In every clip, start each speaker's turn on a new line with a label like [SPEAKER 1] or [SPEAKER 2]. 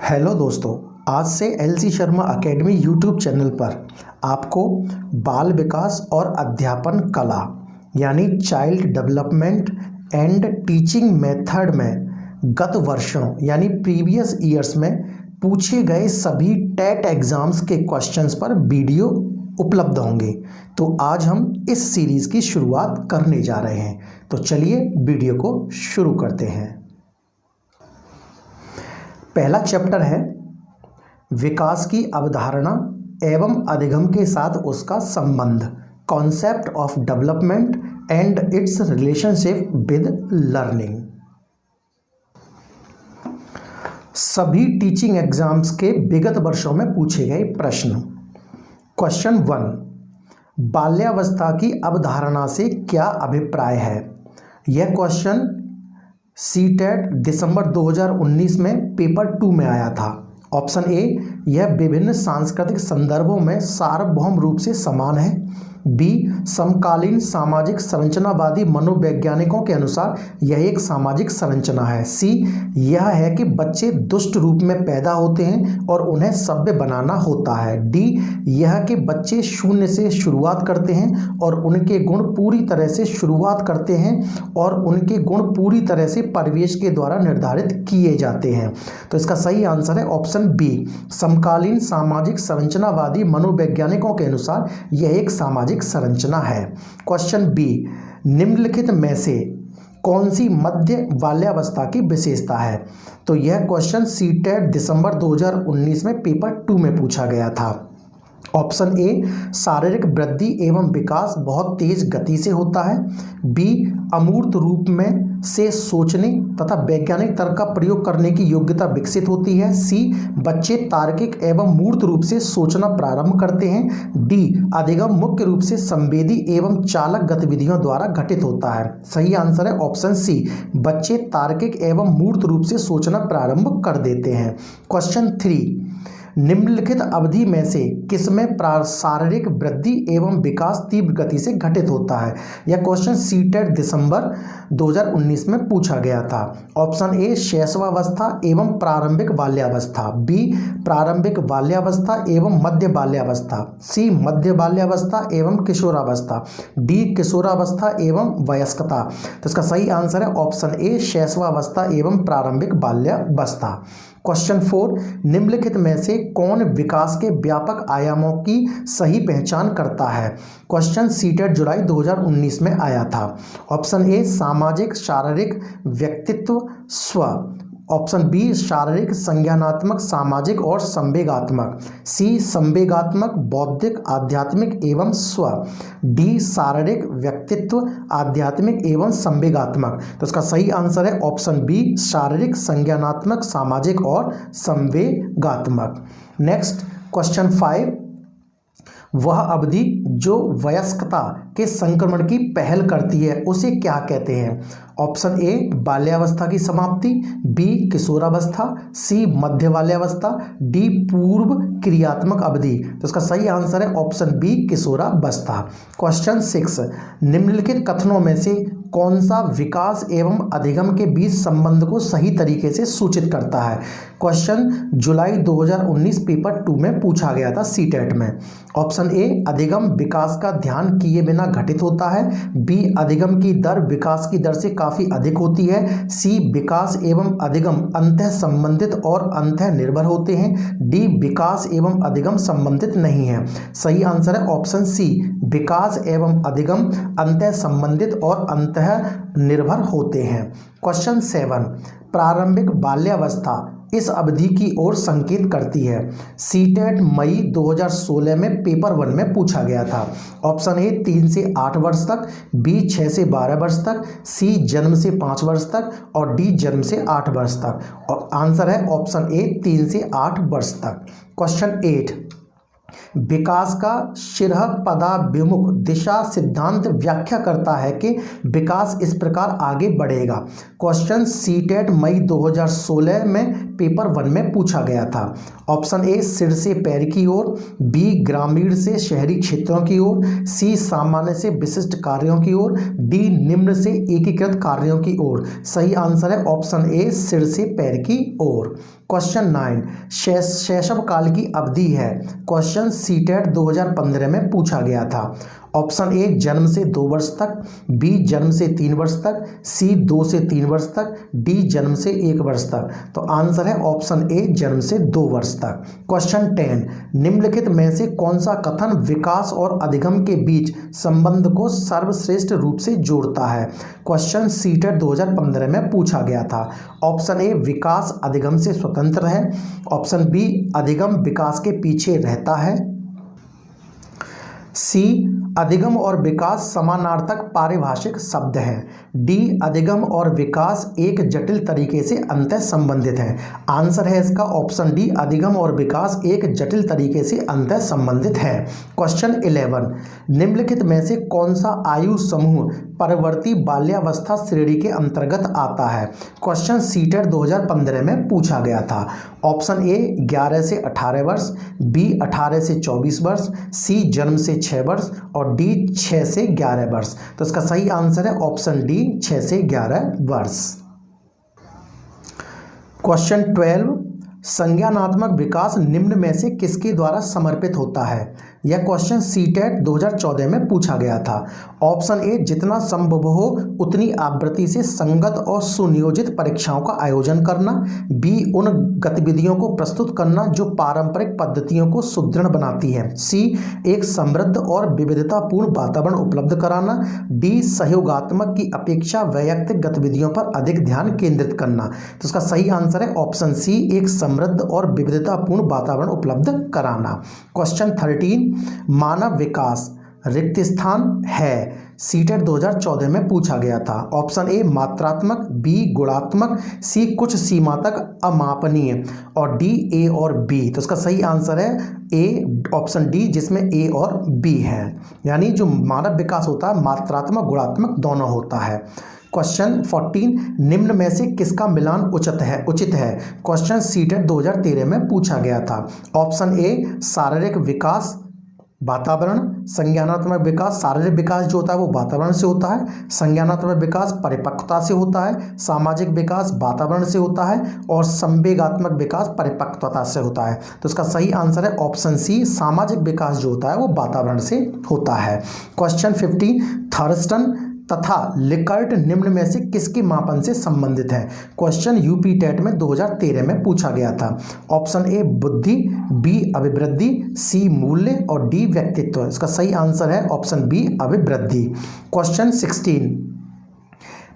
[SPEAKER 1] Hello दोस्तों, आज से LC Sharma academy YouTube channel पर आपको बाल विकास और अध्यापन कला यानी child development and teaching method में गत वर्षों यानी प्रीवियस ईयर्स में पूछे गए सभी टेट एग्ज़ाम्स के क्वेश्चंस पर वीडियो उपलब्ध होंगे। तो आज हम इस सीरीज़ की शुरुआत करने जा रहे हैं। तो चलिए वीडियो को शुरू करते हैं। पहला चैप्टर है विकास की अवधारणा एवं अधिगम के साथ उसका संबंध, concept of development and it's relationship with learning. सभी टीचिंग एग्जाम्स के विगत वर्षों में पूछे गए प्रश्न। क्वेश्चन 1, बाल्यावस्था की अवधारणा से क्या अभिप्राय है? यह क्वेश्चन सीटेट दिसंबर 2019 में पेपर 2 में आया था। ऑप्शन ए, यह विभिन्न सांस्कृतिक संदर्भों में सार्वभौम रूप से समान है। बी, समकालीन सामाजिक संरचनावादी मनोवैज्ञानिकों के अनुसार यह एक सामाजिक संरचना है। सी, यह है कि बच्चे दुष्ट रूप में पैदा होते हैं और उन्हें सभ्य बनाना होता है। डी, यह कि बच्चे शून्य से शुरुआत करते हैं और उनके गुण पूरी तरह से परिवेश के द्वारा निर्धारित किए जाते हैं। तो इसका सही आंसर है ऑप्शन बी, समकालीन सामाजिक संरचनावादी मनोवैज्ञानिकों के अनुसार यह एक सामाजिक संरचना है। क्वेश्चन बी, निम्नलिखित में से कौन सी मध्य बाल्यावस्था की विशेषता है? तो यह क्वेश्चन सीटेट दिसंबर 2019 में पेपर 2 में पूछा गया था। ऑप्शन ए, शारीरिक वृद्धि एवं विकास बहुत तेज गति से होता है। बी, अमूर्त रूप में से सोचने तथा वैज्ञानिक तर्क का प्रयोग करने की योग्यता विकसित होती है। सी, बच्चे तार्किक एवं मूर्त रूप से सोचना प्रारंभ करते हैं। डी, अधिगम मुख्य रूप से संवेदी एवं चालक गतिविधियों द्वारा घटित होता है। सही आंसर है ऑप्शन सी, बच्चे तार्किक एवं मूर्त रूप से सोचना प्रारंभ कर देते हैं। क्वेश्चन 3, निम्नलिखित अवधि में से किसमें शारीरिक वृद्धि एवं विकास तीव्र गति से घटित होता है? यह क्वेश्चन सीटेट दिसंबर 2019 में पूछा गया था। ऑप्शन ए, शैशवावस्था एवं प्रारंभिक बाल्यावस्था। बी, प्रारंभिक बाल्यावस्था एवं मध्य बाल्यावस्था। सी, मध्य बाल्यावस्था एवं किशोरावस्था। डी, किशोरावस्था एवं वयस्कता। तो इसका सही आंसर है ऑप्शन ए, शैशवावस्था एवं प्रारंभिक बाल्यावस्था। क्वेश्चन 4, निम्नलिखित में से कौन विकास के व्यापक आयामों की सही पहचान करता है? क्वेश्चन सीटेट जुलाई 2019 में आया था। ऑप्शन ए, सामाजिक शारीरिक व्यक्तित्व स्व। ऑप्शन बी, शारीरिक संज्ञानात्मक सामाजिक और संवेगात्मक। सी, संवेगात्मक बौद्धिक आध्यात्मिक एवं स्व। डी, शारीरिक व्यक्तित्व आध्यात्मिक एवं संवेगात्मक। तो इसका सही आंसर है ऑप्शन बी, शारीरिक संज्ञानात्मक सामाजिक और संवेगात्मक। नेक्स्ट क्वेश्चन 5, वह अवधि जो वयस्कता के संक्रमण की पहल करती है उसे क्या कहते हैं? ऑप्शन ए, बाल्यावस्था की समाप्ति। बी, किशोरावस्था। सी, मध्य बाल्यावस्था। डी, पूर्व क्रियात्मक अवधि। तो इसका सही आंसर है ऑप्शन बी, किशोरावस्था। क्वेश्चन 6, निम्नलिखित कथनों में से कौन सा विकास एवं अधिगम के बीच संबंध को सही तरीके से सूचित करता है? क्वेश्चन जुलाई 2019 पेपर 2 में पूछा गया था सीटेट में। ऑप्शन ए, अधिगम विकास का ध्यान किए बिना घटित होता है। बी, अधिगम की दर विकास की दर से काफी अधिक होती है। सी, विकास एवं अधिगम अंतः संबंधित और अंतः निर्भर होते हैं। डी, विकास एवं अधिगम संबंधित नहीं है। सही आंसर है ऑप्शन सी, विकास एवं अधिगम अंतः संबंधित और अंतः निर्भर होते हैं। क्वेश्चन 7, प्रारंभिक बाल्यावस्था इस अवधि की ओर संकेत करती है। सीटेट मई 2016 में पेपर 1 में पूछा गया था। ऑप्शन ए, 3 से 8 वर्ष तक। बी, 6 से 12 वर्ष तक। सी, जन्म से 5 वर्ष तक। और डी, जन्म से 8 वर्ष तक। और आंसर है ऑप्शन ए, 3 से 8 वर्ष तक। क्वेश्चन 8, विकास का शिरःपदाभिमुख दिशा सिद्धांत व्याख्या करता है कि विकास इस प्रकार आगे बढ़ेगा। क्वेश्चन सीटेट मई 2016 में पेपर 1 में पूछा गया था। ऑप्शन ए, सिर से पैर की ओर। बी, ग्रामीण से शहरी क्षेत्रों की ओर। सी, सामान्य से विशिष्ट कार्यों की ओर। डी, निम्न से एकीकृत कार्यों की ओर। सही आंसर है ऑप्शन ए, सिर से पैर की ओर। क्वेश्चन 9 शैशव काल की अवधि है। क्वेश्चन सीटेट 2015 में पूछा गया था। ऑप्शन ए जन्म से 2 वर्ष तक, बी जन्म से 3 वर्ष तक, सी 2 से 3 वर्ष तक, डी जन्म से 1 वर्ष तक। तो आंसर है ऑप्शन ए जन्म से 2 वर्ष तक। क्वेश्चन 10 निम्नलिखित में से कौन सा कथन विकास और अधिगम के बीच संबंध को सर्वश्रेष्ठ रूप से जोड़ता है। क्वेश्चन सीटेट 2015 में पूछा गया था। ऑप्शन ए विकास अधिगम से स्वतंत्र है, ऑप्शन बी अधिगम विकास के पीछे रहता है, सी अधिगम और विकास समानार्थक पारिभाषिक शब्द हैं, डी अधिगम और विकास एक जटिल तरीके से अंतः संबंधित है। आंसर है इसका ऑप्शन डी अधिगम और विकास एक जटिल तरीके से अंतः संबंधित है। क्वेश्चन 11 निम्नलिखित में से कौन सा आयु समूह परवर्ती बाल्यावस्था श्रेणी के अंतर्गत आता है। क्वेश्चन सीटेट 2015 में पूछा गया था। ऑप्शन ए 11 से 18 वर्ष, बी 18 से 24 वर्ष, सी जन्म से 6 वर्ष और डी 6 से 11 वर्ष। तो इसका सही आंसर है ऑप्शन डी 6 से 11 वर्ष। क्वेश्चन 12 संज्ञानात्मक विकास निम्न में से किसके द्वारा समर्पित होता है। यह क्वेश्चन सीटेट 2014 में पूछा गया था। ऑप्शन ए जितना संभव हो उतनी आवृत्ति से संगत और सुनियोजित परीक्षाओं का आयोजन करना, बी उन गतिविधियों को प्रस्तुत करना जो पारंपरिक पद्धतियों को सुदृढ़ बनाती हैं, सी एक समृद्ध और विविधतापूर्ण वातावरण उपलब्ध कराना, डी सहयोगात्मक की अपेक्षा वैयक्तिक गतिविधियों पर अधिक ध्यान केंद्रित करना। तो इसका सही आंसर है ऑप्शन सी एक समृद्ध और विविधतापूर्ण वातावरण उपलब्ध कराना। क्वेश्चन 13 मानव विकास रिक्त स्थान है सीटेट 2014 में पूछा गया था। ऑप्शन ए मात्रात्मक, बी गुणात्मक, सी कुछ सीमा तक अमापनीय और डी ए और बी। तो इसका सही आंसर है ए ऑप्शन डी जिसमें ए और बी है, यानी जो मानव विकास होता है मात्रात्मक गुणात्मक दोनों होता है। क्वेश्चन 14 निम्न में से किसका मिलान उचित है। क्वेश्चन सीटेट 2013 में पूछा गया था। ऑप्शन ए शारीरिक विकास वातावरण, संज्ञानात्मक विकास शारीरिक विकास जो होता है वो वातावरण से होता है, संज्ञानात्मक विकास परिपक्वता से होता है, सामाजिक विकास वातावरण से होता है और संवेगात्मक विकास परिपक्वता से होता है। तो इसका सही आंसर है ऑप्शन सी सामाजिक विकास जो होता है वो वातावरण से होता है। क्वेश्चन 15 थर्स्टन तथा लिकर्ट निम्न में से किसके मापन से संबंधित है। क्वेश्चन यूपी टेट में 2013 में पूछा गया था। ऑप्शन ए बुद्धि, बी अभिवृद्धि, सी मूल्य और डी व्यक्तित्व। इसका सही आंसर है ऑप्शन बी अभिवृद्धि। क्वेश्चन 16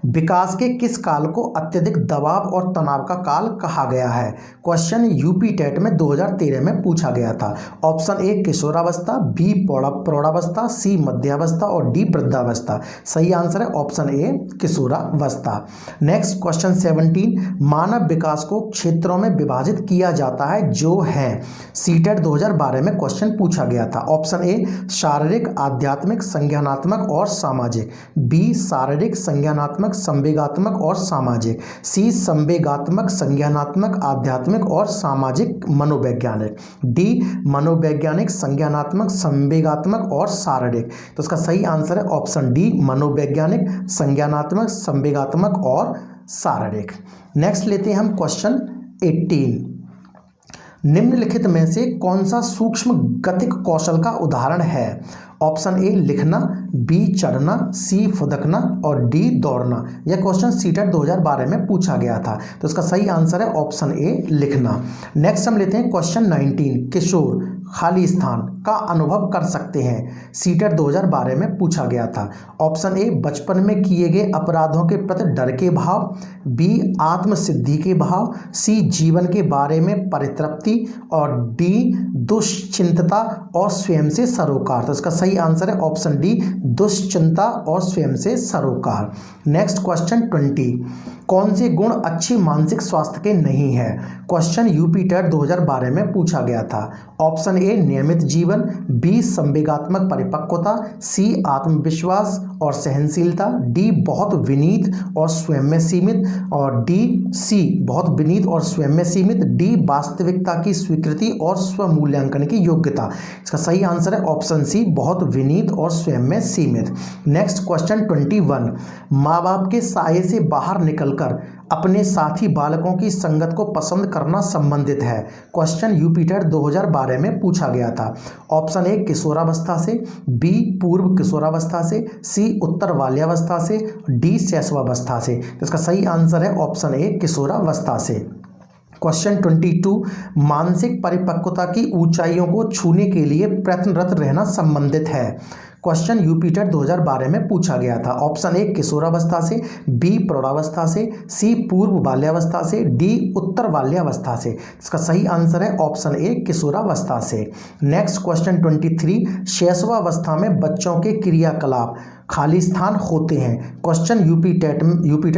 [SPEAKER 1] विकास के किस काल को अत्यधिक दबाव और तनाव का काल कहा गया है। क्वेश्चन यूपी टेट में 2013 में पूछा गया था। ऑप्शन ए किशोरावस्था, बी प्रौढ़ावस्था, सी मध्यावस्था और डी वृद्धावस्था। सही आंसर है ऑप्शन ए किशोरावस्था। नेक्स्ट क्वेश्चन 17 मानव विकास को क्षेत्रों में विभाजित किया जाता है जो है। सीटेट 2012 में क्वेश्चन पूछा गया था। ऑप्शन ए शारीरिक, आध्यात्मिक, संज्ञानात्मक और सामाजिक, बी शारीरिक, संज्ञानात्मक, संवेगात्मक और सामाजिक, सी संवेगात्मक, संज्ञानात्मक, आध्यात्मिक और सामाजिक मनोवैज्ञानिक, डी मनोवैज्ञानिक, संज्ञानात्मक, संवेगात्मक और शारीरिक। तो इसका सही आंसर है ऑप्शन डी मनोवैज्ञानिक, संज्ञानात्मक, संवेगात्मक और शारीरिक। नेक्स्ट लेते हैं हम क्वेश्चन 18 निम्नलिखित में से कौन सा सूक्ष्म गतिक कौशल का उदाहरण है। ऑप्शन ए लिखना, बी चढ़ना, सी फुदकना और डी दौड़ना। यह क्वेश्चन सीटेट 2012 में पूछा गया था। तो इसका सही आंसर है ऑप्शन ए लिखना। नेक्स्ट हम लेते हैं क्वेश्चन 19 किशोर खाली स्थान का अनुभव कर सकते हैं। सीटेट 2012 में पूछा गया था। ऑप्शन ए बचपन में किए गए अपराधों के प्रति डर के भाव, बी आत्मसिद्धि के भाव, सी जीवन के बारे में परितृप्ति और डी दुश्चिंतता और स्वयं से सरोकार। तो इसका सही आंसर है ऑप्शन डी दुश्चिंता और स्वयं से सरोकार। नेक्स्ट क्वेश्चन 20 कौन से गुण अच्छी मानसिक स्वास्थ्य के नहीं है। क्वेश्चन यूपी टेट 2012 में पूछा गया था। ऑप्शन ए नियमित जीवन, बी संवेगात्मक परिपक्वता, सी आत्मविश्वास और सहनशीलता, डी बहुत विनीत और स्वयं में सीमित और डी सी बहुत विनीत और स्वयं में सीमित, डी वास्तविकता की स्वीकृति और स्वमूल्यांकन की योग्यता। इसका सही आंसर है ऑप्शन सी बहुत विनीत और स्वयं में सीमित। नेक्स्ट क्वेश्चन 21 माँ बाप के साये से बाहर निकलकर अपने साथी बालकों की संगत को पसंद करना संबंधित है? क्वेश्चन यूपी टेट 2012 में पूछा गया था। ऑप्शन ए किशोरावस्था से, बी पूर्व किशोरावस्था से, सी उत्तर बाल्यावस्था से, डी शैशवावस्था से। तो इसका सही आंसर है ऑप्शन ए किशोरावस्था से। क्वेश्चन 22 मानसिक परिपक्वता की ऊंचाइयों को छूने के लिए प्रयत्नरत रहना संबंधित है। क्वेश्चन यूपी टेट 2012 में पूछा गया था। ऑप्शन ए किशोरावस्था से, बी प्रौढ़ावस्था से, सी पूर्व बाल्यावस्था से, डी उत्तर बाल्यावस्था से। इसका सही आंसर है ऑप्शन ए किशोरावस्था से। नेक्स्ट क्वेश्चन 23 शैशवावस्था में बच्चों के क्रियाकलाप खाली स्थान होते हैं। क्वेश्चन यूपी टेट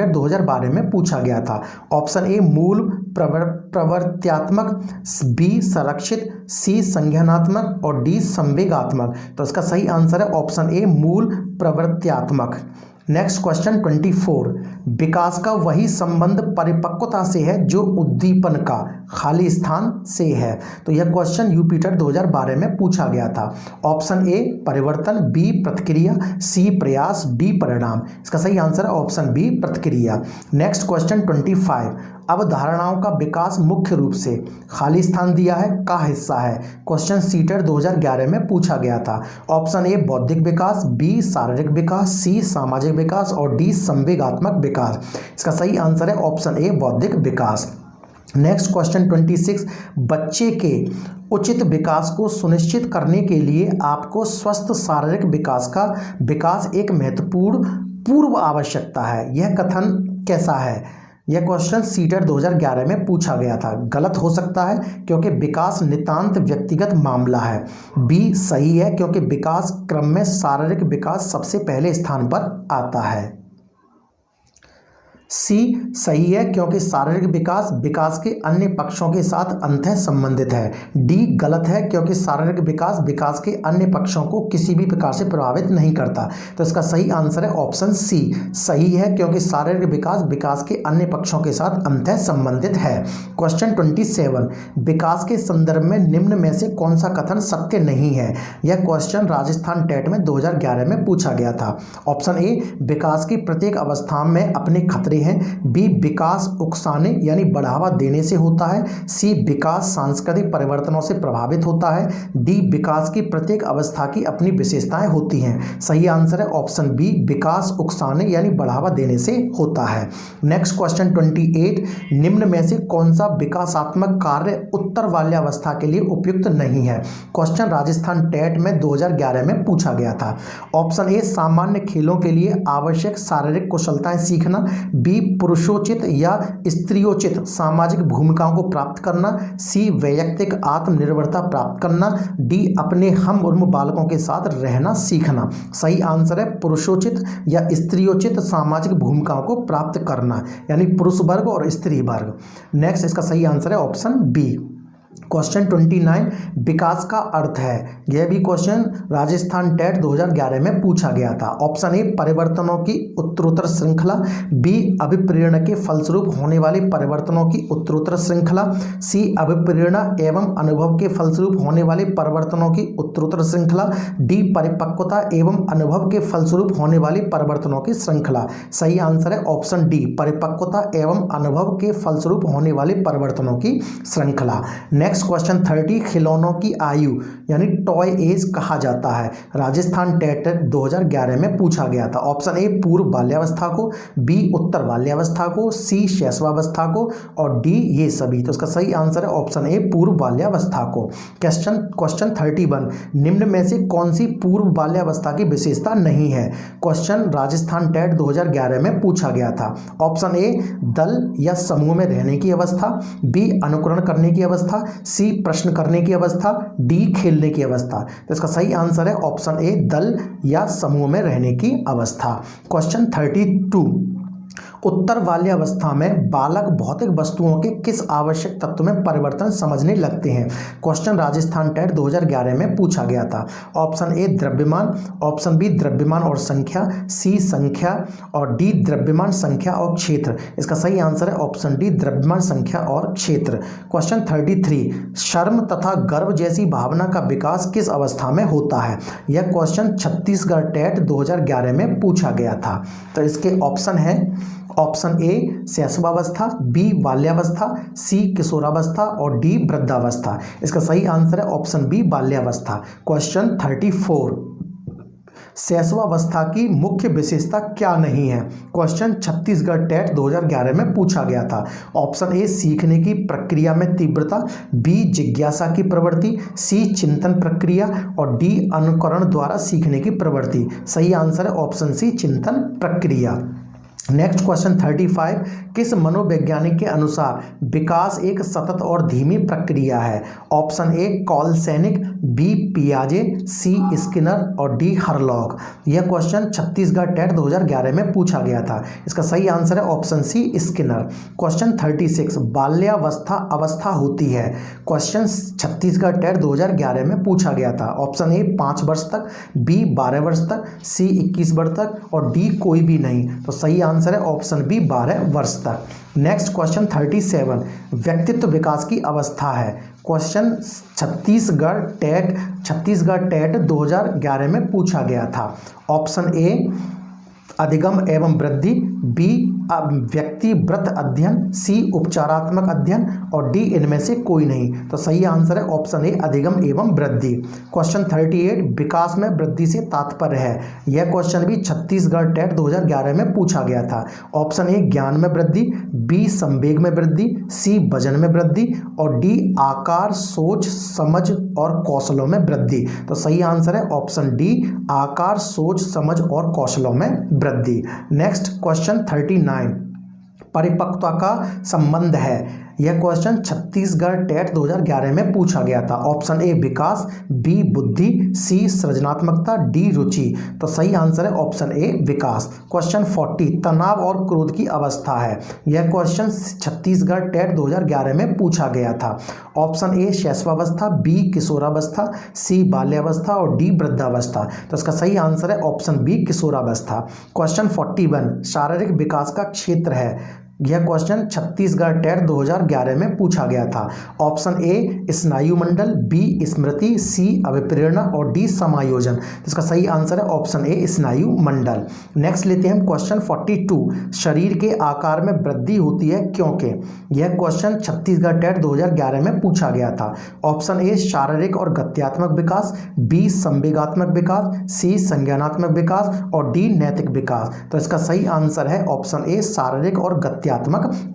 [SPEAKER 1] 2012 में पूछा गया था। ऑप्शन ए मूल प्रवर्त्यात्मक, बी संरक्षित, सी संज्ञानात्मक और डी संवेगात्मक। तो इसका सही आंसर है ऑप्शन ए मूल प्रवर्त्यात्मक। नेक्स्ट क्वेश्चन 24 विकास का वही संबंध परिपक्वता से है जो उद्दीपन का खाली स्थान से है। तो यह क्वेश्चन यूपी टेट 2012 में पूछा गया था। ऑप्शन ए परिवर्तन, बी प्रतिक्रिया, सी प्रयास, डी परिणाम। इसका सही आंसर है ऑप्शन बी प्रतिक्रिया। नेक्स्ट क्वेश्चन 25 अवधारणाओं का विकास मुख्य रूप से खाली स्थान दिया है का हिस्सा है। क्वेश्चन सीटेट 2011 में पूछा गया था। ऑप्शन ए बौद्धिक विकास, बी शारीरिक विकास, सी सामाजिक विकास और डी संवेगात्मक विकास। इसका सही आंसर है ऑप्शन ए बौद्धिक विकास। नेक्स्ट क्वेश्चन 26 बच्चे के उचित विकास को सुनिश्चित करने के लिए आपको स्वस्थ शारीरिक विकास एक महत्वपूर्ण पूर्व आवश्यकता है। यह कथन कैसा है? यह क्वेश्चन सीटेट 2011 में पूछा गया था। गलत हो सकता है क्योंकि विकास नितांत व्यक्तिगत मामला है। बी सही है क्योंकि विकास क्रम में शारीरिक विकास सबसे पहले स्थान पर आता है। सी सही है क्योंकि शारीरिक विकास के अन्य पक्षों के साथ अंतः संबंधित है। डी गलत है क्योंकि शारीरिक विकास के अन्य पक्षों को किसी भी प्रकार से प्रभावित नहीं करता। तो इसका सही आंसर है ऑप्शन सी सही है क्योंकि शारीरिक विकास के अन्य पक्षों के साथ अंतः संबंधित है। क्वेश्चन 27 विकास के संदर्भ में निम्न में से कौन सा कथन सत्य नहीं है। यह क्वेश्चन राजस्थान टेट में 2011 में पूछा गया था। ऑप्शन ए विकास की प्रत्येक अवस्था में अपने खतरे हैं, बी विकास उकसाने यानी बढ़ावा देने से होता है, सी विकास सांस्कृतिक परिवर्तनों से प्रभावित होता है, डी विकास की प्रत्येक अवस्था की अपनी विशेषताएं होती हैं। सही आंसर है ऑप्शन बी विकास उकसाने यानी बढ़ावा देने से होता है। नेक्स्ट क्वेश्चन 28 निम्न में से कौन सा विकासात्मक कार्य उत्तर बाल्यावस्था के लिए उपयुक्त नहीं है। क्वेश्चन राजस्थान टेट में 2011 में पूछा गया था। ऑप्शन ए सामान्य खेलों के लिए आवश्यक शारीरिक कुशलताएं सीखना, बी पुरुषोचित या स्त्रियोचित सामाजिक भूमिकाओं को प्राप्त करना, सी वैयक्तिक आत्मनिर्भरता प्राप्त करना, डी अपने हम उम्र बालकों के साथ रहना सीखना। सही आंसर है पुरुषोचित या स्त्रियोचित सामाजिक भूमिकाओं को प्राप्त करना यानी पुरुष वर्ग और स्त्री वर्ग। नेक्स्ट इसका सही आंसर है ऑप्शन बी। क्वेश्चन 29 विकास का अर्थ है। यह भी क्वेश्चन राजस्थान टेट 2011 में पूछा गया था। ऑप्शन ए परिवर्तनों की उत्तरोत्तर श्रृंखला, बी अभिप्रेरणा के फलस्वरूप होने वाले परिवर्तनों की उत्तरोत्तर श्रृंखला, सी अभिप्रेरणा एवं अनुभव के फलस्वरूप होने वाले परिवर्तनों की उत्तरोत्तर श्रृंखला, डी परिपक्वता एवं अनुभव के फलस्वरूप होने वाली परिवर्तनों की श्रृंखला। सही आंसर है ऑप्शन डी परिपक्वता एवं अनुभव के फलस्वरूप होने वाले परिवर्तनों की श्रृंखला। नेक्स्ट क्वेश्चन 30 खिलौनों की आयु यानी टॉय एज कहा जाता है। राजस्थान टेट 2011 में पूछा गया था। ऑप्शन ए पूर्व बाल्यावस्था को, बी उत्तर बाल्यावस्था को, सी शैशवावस्था को और डी ये सभी। तो इसका सही आंसर है ऑप्शन ए पूर्व बाल्यावस्था को। क्वेश्चन 31 निम्न में से कौन सी पूर्व बाल्यावस्था की विशेषता नहीं है। क्वेश्चन राजस्थान टेट 2011 में पूछा गया था। ऑप्शन ए दल या समूह में रहने की अवस्था, बी अनुकरण करने की अवस्था, सी प्रश्न करने की अवस्था, डी खेलने की अवस्था। तो इसका सही आंसर है ऑप्शन ए दल या समूह में रहने की अवस्था। क्वेश्चन 32 उत्तर बाल्यावस्था में बालक भौतिक वस्तुओं के किस आवश्यक तत्व में परिवर्तन समझने लगते हैं। क्वेश्चन राजस्थान टेट 2011 में पूछा गया था। ऑप्शन ए द्रव्यमान, ऑप्शन बी द्रव्यमान और संख्या, सी संख्या और डी द्रव्यमान संख्या और क्षेत्र। इसका सही आंसर है ऑप्शन डी द्रव्यमान संख्या और क्षेत्र। क्वेश्चन 33 शर्म तथा गर्व जैसी भावना का विकास किस अवस्था में होता है। यह क्वेश्चन छत्तीसगढ़ टेट 2011 में पूछा गया था। तो इसके ऑप्शन है ऑप्शन ए शैशवावस्था, बी बाल्यावस्था, सी किशोरावस्था और डी वृद्धावस्था। इसका सही आंसर है ऑप्शन बी बाल्यावस्था। क्वेश्चन 34, शैशवावस्था की मुख्य विशेषता क्या नहीं है? क्वेश्चन छत्तीसगढ़ टेट 2011 में पूछा गया था। ऑप्शन ए सीखने की प्रक्रिया में तीव्रता, बी जिज्ञासा की प्रवृत्ति, सी चिंतन प्रक्रिया और डी अनुकरण द्वारा सीखने की प्रवृत्ति। सही आंसर है ऑप्शन सी चिंतन प्रक्रिया। नेक्स्ट क्वेश्चन 35, किस मनोवैज्ञानिक के अनुसार विकास एक सतत और धीमी प्रक्रिया है? ऑप्शन ए कॉलसैनिक, बी पियाजे, सी स्किनर और डी हरलॉग। यह क्वेश्चन छत्तीसगढ़ टेट 2011 में पूछा गया था। इसका सही आंसर है ऑप्शन सी स्किनर। क्वेश्चन 36, बाल्यावस्था अवस्था होती है। क्वेश्चन छत्तीसगढ़ टेट 2011 में पूछा गया था। ऑप्शन ए 5 वर्ष तक, बी 12 वर्ष तक, सी 21 वर्ष तक और डी कोई भी नहीं। तो सही आंसर है ऑप्शन बी 12 वर्ष तक। नेक्स्ट क्वेश्चन 37, व्यक्तित्व विकास की अवस्था है। क्वेश्चन छत्तीसगढ़ टेट 2011 में पूछा गया था। ऑप्शन ए अधिगम एवं वृद्धि, बी व्यक्तिव्रत अध्ययन, सी उपचारात्मक अध्ययन और डी इनमें से कोई नहीं। तो सही आंसर है ऑप्शन ए अधिगम एवं वृद्धि। क्वेश्चन 38, विकास में वृद्धि से तात्पर्य है। यह क्वेश्चन भी छत्तीसगढ़ टेट 2011 में पूछा गया था। ऑप्शन ए ज्ञान में वृद्धि, बी संवेग में वृद्धि, सी वजन में वृद्धि और डी आकार, सोच, समझ और कौशलों में वृद्धि। तो सही आंसर है ऑप्शन डी आकार, सोच, समझ और कौशलों में वृद्धि। नेक्स्ट क्वेश्चन 39, परिपक्वता का संबंध है। यह क्वेश्चन छत्तीसगढ़ टेट 2011 में पूछा गया था। ऑप्शन ए विकास, बी बुद्धि, सी सृजनात्मकता, डी रुचि। तो सही आंसर है ऑप्शन ए विकास। क्वेश्चन 40, तनाव और क्रोध की अवस्था है। यह क्वेश्चन छत्तीसगढ़ टेट 2011 में पूछा गया था। ऑप्शन ए शैशवावस्था, बी किशोरावस्था, सी बाल्यावस्था और डी वृद्धावस्था। तो इसका सही आंसर है ऑप्शन बी किशोरावस्था। क्वेश्चन 41, शारीरिक विकास का क्षेत्र है। यह क्वेश्चन छत्तीसगढ़ टेट 2011 में पूछा गया था। ऑप्शन ए स्नायु मंडल, बी स्मृति, सी अभिप्रेरणा और डी समायोजन। इसका सही आंसर है ऑप्शन ए स्नायु मंडल। नेक्स्ट लेते हैं हम क्वेश्चन 42, शरीर के आकार में वृद्धि होती है क्योंकि। यह क्वेश्चन छत्तीसगढ़ टेट 2011 में पूछा गया था। ऑप्शन ए शारीरिक और गत्यात्मक विकास, बी संवेगात्मक विकास, सी संज्ञानात्मक विकास और डी नैतिक विकास। तो इसका सही आंसर है ऑप्शन ए शारीरिक और गत्यात्मक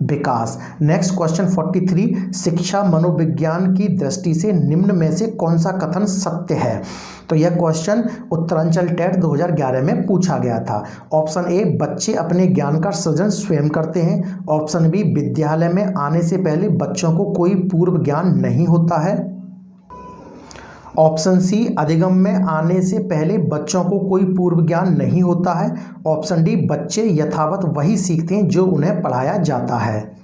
[SPEAKER 1] विकास। नेक्स्ट क्वेश्चन 43, शिक्षा मनोविज्ञान की दृष्टि से निम्न में से कौन सा कथन सत्य है? तो यह क्वेश्चन उत्तरांचल टेट 2011 में पूछा गया था। ऑप्शन ए बच्चे अपने ज्ञान का सृजन स्वयं करते हैं। ऑप्शन बी विद्यालय में आने से पहले बच्चों को कोई पूर्व ज्ञान नहीं होता है। ऑप्शन सी अधिगम में आने से पहले बच्चों को कोई पूर्व ज्ञान नहीं होता है। ऑप्शन डी बच्चे यथावत वही सीखते हैं जो उन्हें पढ़ाया जाता है।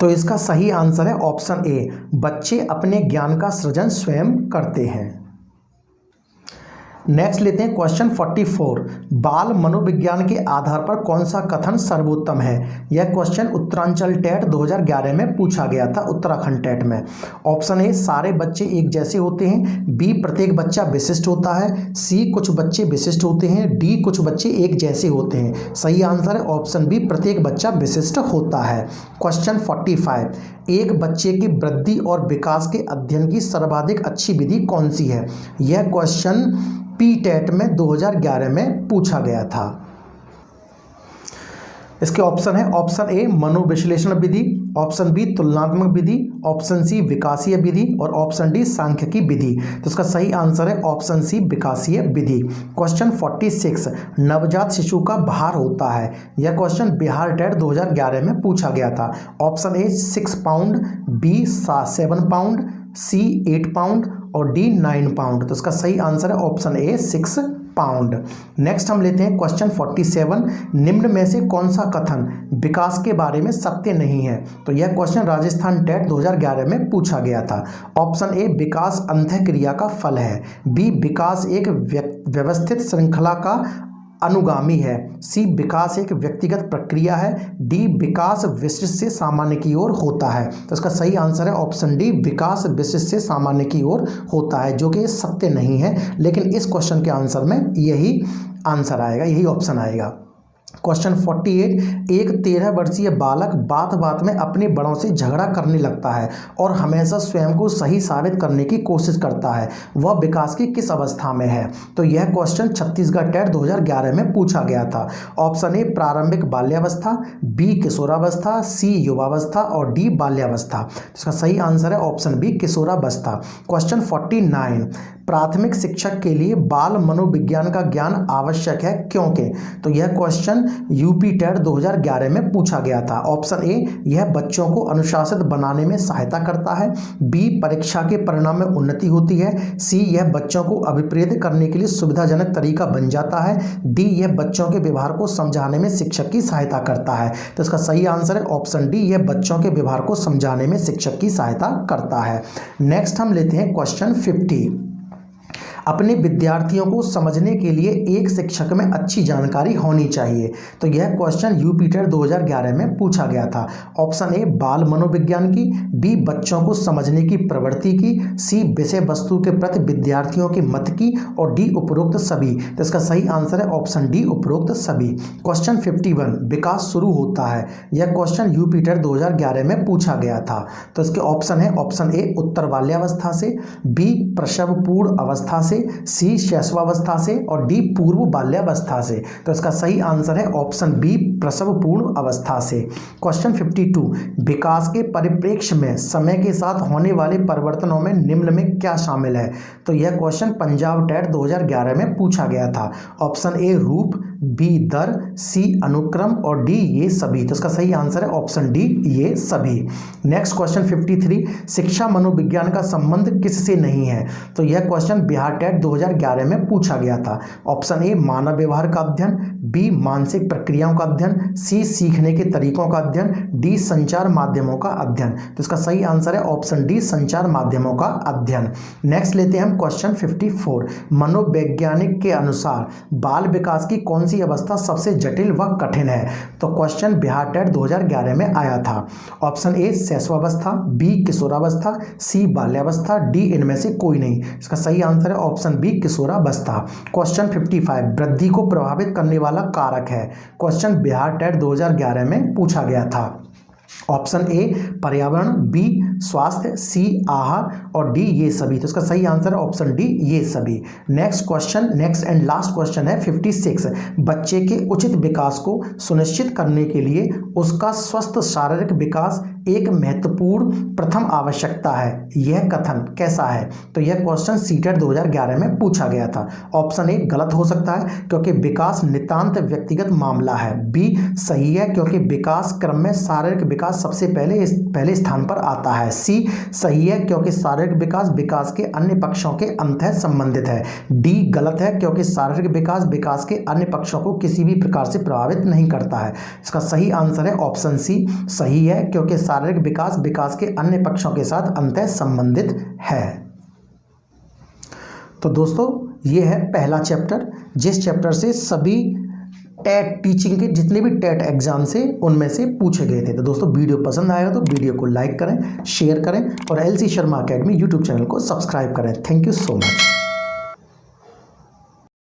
[SPEAKER 1] तो इसका सही आंसर है ऑप्शन ए बच्चे अपने ज्ञान का सृजन स्वयं करते हैं। नेक्स्ट लेते हैं क्वेश्चन 44, बाल मनोविज्ञान के आधार पर कौन सा कथन सर्वोत्तम है? यह क्वेश्चन उत्तरांचल टेट 2011 में पूछा गया था, उत्तराखंड टेट में। ऑप्शन ए सारे बच्चे एक जैसे होते हैं, बी प्रत्येक बच्चा विशिष्ट होता है, सी कुछ बच्चे विशिष्ट होते हैं, डी कुछ बच्चे एक जैसे होते हैं। सही आंसर है ऑप्शन बी प्रत्येक बच्चा विशिष्ट होता है। क्वेश्चन 45, एक बच्चे की वृद्धि और विकास के अध्ययन की सर्वाधिक अच्छी विधि कौन सी है? यह क्वेश्चन पी टेट में 2011 में पूछा गया था। इसके ऑप्शन है, ऑप्शन ए मनोविश्लेषण विधि, ऑप्शन बी तुलनात्मक विधि, ऑप्शन सी विकासीय विधि और ऑप्शन डी सांख्यिकी विधि। तो इसका सही आंसर है ऑप्शन सी विकासीय विधि। क्वेश्चन 46, नवजात शिशु का भार होता है। यह क्वेश्चन बिहार टेट 2011 में पूछा गया था। Option A 6 pound, B 7 pound, C 8 pound और डी 9 पाउंड। तो इसका सही आंसर है ऑप्शन ए 6 पाउंड। नेक्स्ट हम लेते हैं क्वेश्चन 47, निम्न में से कौन सा कथन विकास के बारे में सत्य नहीं है? तो यह क्वेश्चन राजस्थान टेट 2011 में पूछा गया था। ऑप्शन ए विकास अंतःक्रिया का फल है, बी विकास एक व्यवस्थित श्रृंखला का अनुगामी है, सी विकास एक व्यक्तिगत प्रक्रिया है, डी विकास विशिष्ट से सामान्य की ओर होता है। तो इसका सही आंसर है ऑप्शन डी विकास विशिष्ट से सामान्य की ओर होता है, जो कि सत्य नहीं है, लेकिन इस क्वेश्चन के आंसर में यही आंसर आएगा, यही ऑप्शन आएगा। क्वेश्चन 48, एक 13 वर्षीय बालक बात बात में अपने बड़ों से झगड़ा करने लगता है और हमेशा स्वयं को सही साबित करने की कोशिश करता है, वह विकास की किस अवस्था में है? तो यह क्वेश्चन छत्तीसगढ़ टेट 2011 में पूछा गया था। ऑप्शन ए प्रारंभिक बाल्यावस्था, बी किशोरावस्था, सी युवावस्था और डी बाल्यावस्था। इसका सही आंसर है ऑप्शन बी किशोरावस्था। क्वेश्चन 49, प्राथमिक शिक्षक के लिए बाल मनोविज्ञान का ज्ञान आवश्यक है क्योंकि? तो यह क्वेश्चन यूपी टेट 2011 में पूछा गया था। ऑप्शन ए यह बच्चों को अनुशासित बनाने में सहायता करता है, बी परीक्षा के परिणाम में उन्नति होती है, सी यह बच्चों को अभिप्रेरित करने के लिए सुविधाजनक तरीका बन जाता है, डी यह बच्चों के व्यवहार को समझाने में शिक्षक की सहायता करता है। तो इसका सही आंसर है ऑप्शन डी, यह बच्चों के व्यवहार को समझाने में शिक्षक की सहायता करता है। नेक्स्ट हम लेते हैं क्वेश्चन 50, अपने विद्यार्थियों को समझने के लिए एक शिक्षक में अच्छी जानकारी होनी चाहिए। तो यह क्वेश्चन यूपी टेट 2011 में पूछा गया था। ऑप्शन ए बाल मनोविज्ञान की, बी बच्चों को समझने की प्रवृत्ति की, सी विषय वस्तु के प्रति विद्यार्थियों के मत की और डी उपरोक्त सभी। तो इसका सही आंसर है ऑप्शन डी उपरोक्त सभी। क्वेश्चन 51, विकास शुरू होता है। यह क्वेश्चन यूपी टेट 2011 में पूछा गया था। तो इसके ऑप्शन है ऑप्शन ए उत्तर बाल्यावस्था से, बी प्रसव पूर्ण अवस्था से, सी शैशवावस्था से और डी पूर्व बाल्यावस्था से। तो इसका सही आंसर है ऑप्शन बी प्रसव पूर्ण अवस्था से। क्वेश्चन 52, विकास के परिप्रेक्ष्य में समय के साथ होने वाले परिवर्तनों में निम्न में क्या शामिल है? तो यह क्वेश्चन पंजाब टेट 2011 में पूछा गया था। ऑप्शन ए रूप, बी दर, सी अनुक्रम और डी ये सभी। तो इसका सही आंसर है ऑप्शन डी ये सभी। नेक्स्ट क्वेश्चन 53, शिक्षा मनोविज्ञान का संबंध किससे नहीं है? तो यह क्वेश्चन बिहार टेट 2011 में पूछा गया था। ऑप्शन ए मानव व्यवहार का अध्ययन, बी मानसिक प्रक्रियाओं का अध्ययन, सी सीखने के तरीकों का अध्ययन, डी संचार माध्यमों का अध्ययन। तो इसका सही आंसर है ऑप्शन डी संचार माध्यमों का अध्ययन। नेक्स्ट लेते हैं हम क्वेश्चन 54, मनोवैज्ञानिक के अनुसार बाल विकास की कौन सी अवस्था सबसे जटिल व कठिन है? तो क्वेश्चन बिहार टेट 2011 में आया था। ऑप्शन ए शैशवावस्था, बी किशोरावस्था, सी बाल्यावस्था, डी इनमें से कोई नहीं। इसका सही आंसर है ऑप्शन बी किशोरावस्था। क्वेश्चन 55, वृद्धि को प्रभावित करने वाला कारक है। क्वेश्चन बिहार टेट 2011 में पूछा गया था। ऑप्शन ए पर्यावरण, बी स्वास्थ्य, सी आहार और डी ये सभी। तो इसका सही आंसर है ऑप्शन डी ये सभी। नेक्स्ट एंड लास्ट क्वेश्चन है 56, बच्चे के उचित विकास को सुनिश्चित करने के लिए उसका स्वस्थ शारीरिक विकास एक महत्वपूर्ण प्रथम आवश्यकता है, यह कथन कैसा है? तो यह क्वेश्चन सीटेट 2011 में पूछा गया था। ऑप्शन ए गलत हो सकता है क्योंकि विकास नितांत व्यक्तिगत मामला है, बी सही है क्योंकि विकास क्रम में शारीरिक विकास सबसे पहले स्थान पर आता है, सी सही है क्योंकि शारीरिक विकास के अन्य पक्षों के अंतः संबंधित है, डी गलत है क्योंकि शारीरिक विकास के अन्य पक्षों को किसी भी प्रकार से प्रभावित नहीं करता है। इसका सही आंसर है ऑप्शन सी सही है क्योंकि शारीरिक विकास के अन्य पक्षों के साथ अंतः संबंधित है। तो दोस्तों ये है पहला चैप्टर, जिस चैप्टर से सभी टेट टीचिंग के जितने भी टेट एग्जाम से उनमें से पूछे गए थे। तो दोस्तों वीडियो पसंद आएगा तो वीडियो को लाइक करें, शेयर करें और LC Sharma academy YouTube channel को सब्सक्राइब करें। Thank you so much.